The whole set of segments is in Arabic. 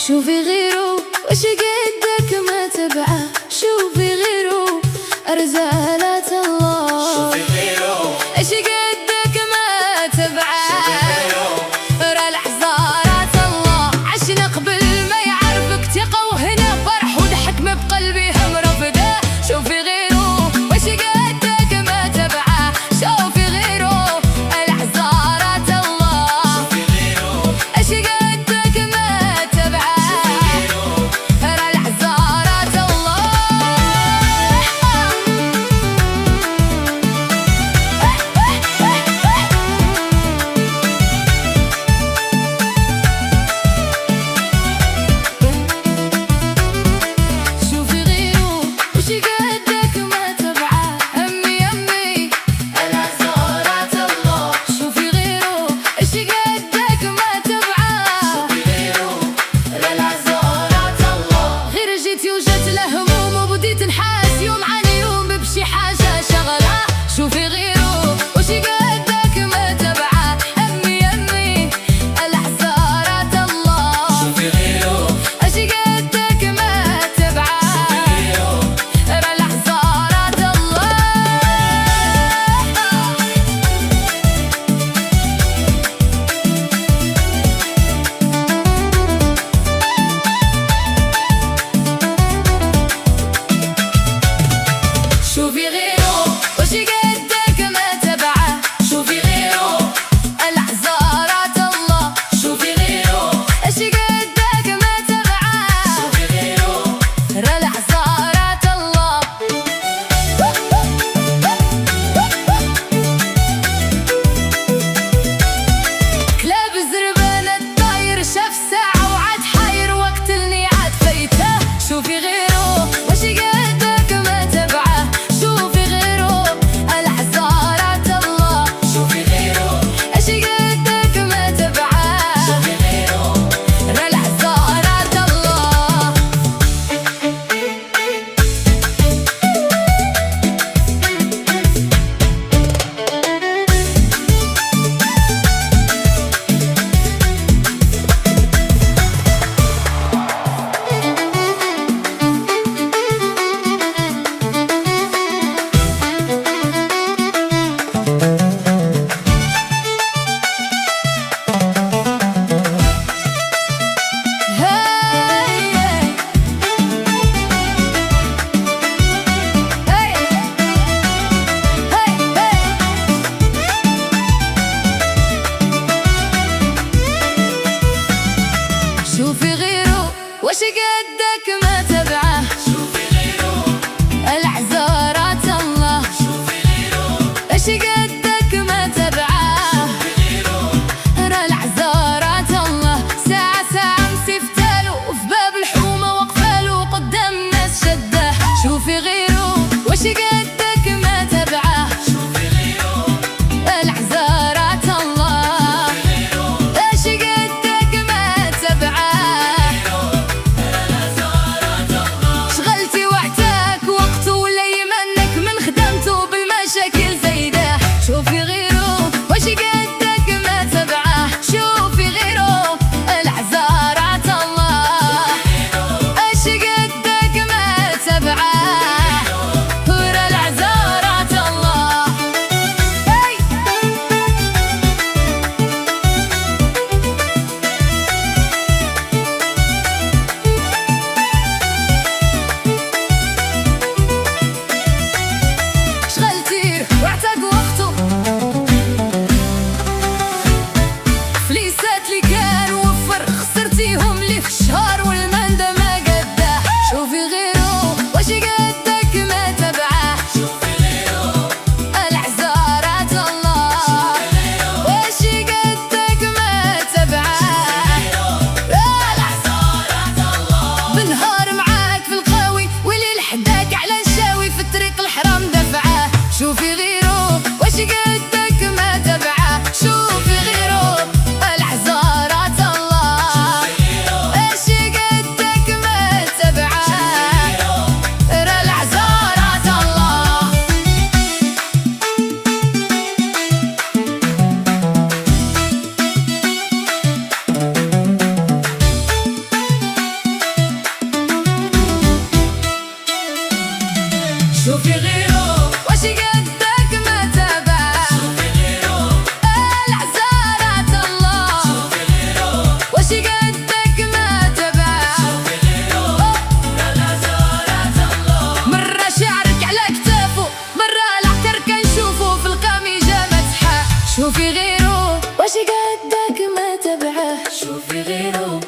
شوفي غيره وش قدك ما تبعه، شوفي غيره أرزالة الله. شوفي غيره وش قدك ما تبعه، ورا الحزارات الله. عشنا قبل ما يعرفك ثقة وهنا فرح وضحك ما بقلبي هم رفده. شوفي غيره وش قدك ما تبعه، شوفي غيره الحزارات الله. شوفي غيره وش قدك ما تبعه، شوفي غيره وش قدك ما تبعه. أمي أمي العزارات الله. شوفي غيره وش قدك ما تبعه، ورا العزارات الله. شوفي غيره وش قدك ما تبعه، شوفي غيره العزارات الله. شوفي غيره وش قدك ما تبعه، شوفي غيره ورا العزارات الله. كلاب زربانة الطاير شاف ساعة وعاد حاير وقت الميعاد فايته. شوفي غيره وش قدك ما تبعه، شوفي غيره العزارات الله. شوفي غيره وش قدك ما تبعه، شوفي غيره ورا العزارات الله. شوفي غيره وش قدك ما تبعه، شوفي غيره العزارات الله. شوفي غيره وش قدك ما تبعه، غيره ورا العزارات الله. ساعة ساعة مسفتالو وفي باب الحومة وقفالو قدامنا شوفي غيره واش قدك ما تبعه شوفي غيره العزارات الله شوفي غيره واش قدك ما تبعه شوفي غيره العزارات الله مرة شعرك على كتافه مرة العطر كنشوفه في القميجة مسحة شوفي غيره واش قدك ما تبعه شوفي غيره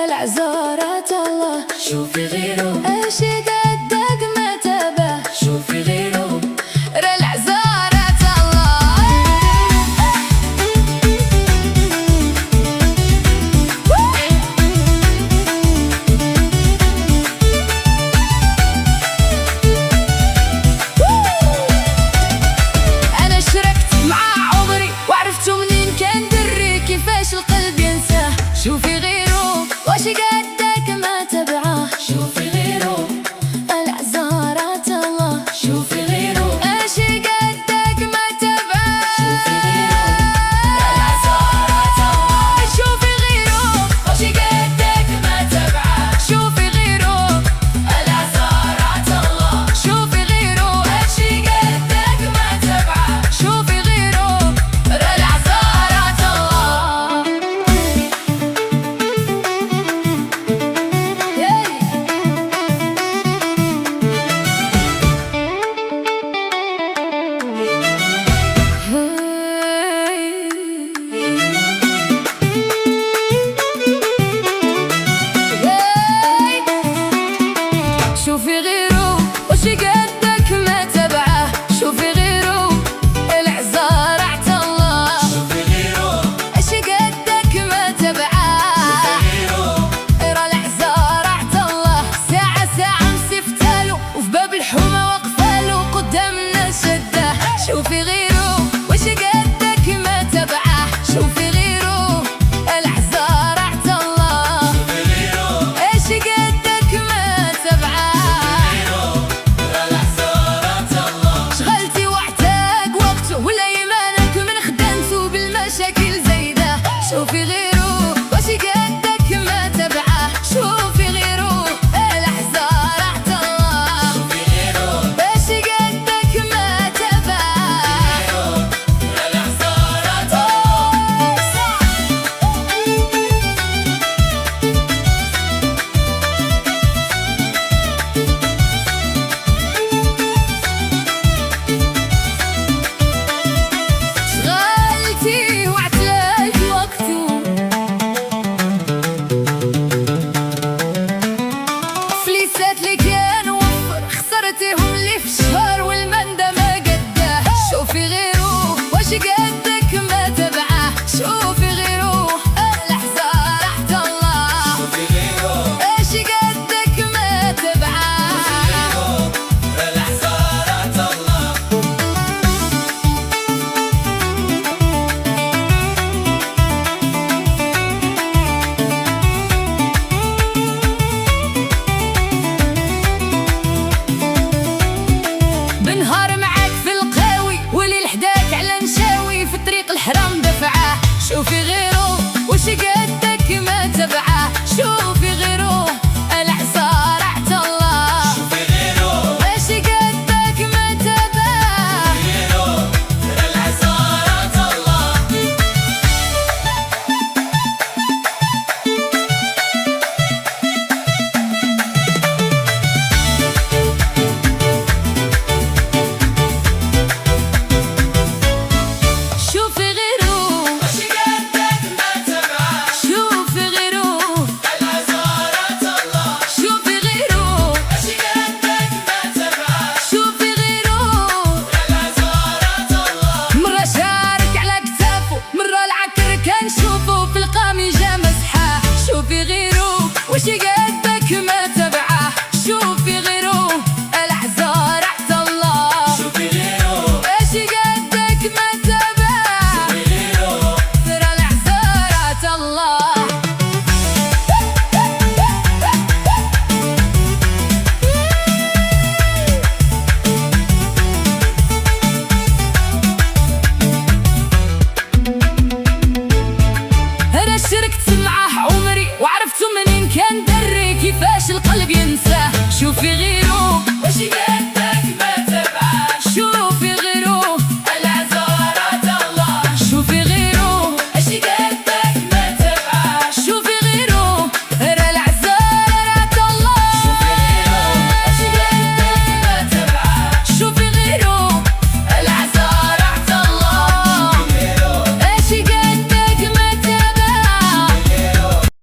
العزارات الله شوفي غيره اش قدك ما تبعه شوفي غيره العزارات الله أنا شركت مع عمري وعرفتو منين كان دري كيفاش القلب ينساه شوفي غيره واش قدك ما تبعه شوفي غيره العزارات الله شوفي غيره اش قدك ما تبعه العزارات الله شوفي غيره واش قدك ما تبعه شوفي غيره العزارات الله شوفي غيره اش قدك ما تبعه شوفي غيره العزارات الله شوفي غيره واش قدك ما تبعه شوفي غيره العزارات الله شوفي غيره اش قدك ما تبعه غيره راه العزارات الله ساعة مسفتالو وفي باب الحومة واقفالو قدام الناس شداه شوفي غيره واش قدك ما تبعه شوفي غيره العزارات الله شوفي غيره اش قدك ما تبعه العزارات الله شغلتي وعتاق وقته ولا يمانك من خدمته بالمشاكل زايدة شوفي غيره واش قدك ما تبعه شوفي غيره العزارات الله شوفي غيره واش قدك ما تبعه العزارات الله شغلتي وعتاق وقته فليسات اللي كان وفر خسرتيهم اللي في الشهر والمندى ما قداه شوفي غيره واش قدك ما تبعه شوفي غيره العزارات الله شوفي غيره اش قدك ما تبعه العزارات الله بنهار معاك في القاوي وليل حداك على نشاوي في طريق الحرام دفعه شوفي غيره واش قدك ما تبعه شوفي غيره العزارات الله شوفي غيره واش قدك ما تبعه غيره العزارات الله شوفي غيره واش قدك ما تبعه شوفي غيره العزارات الله شوفي غيره واش قدك ما تبعه شوفي غيره العزارات الله مرة شارك على كتافه مرة العكر كنشوفه في القميجة مسحة شوفي غيره واش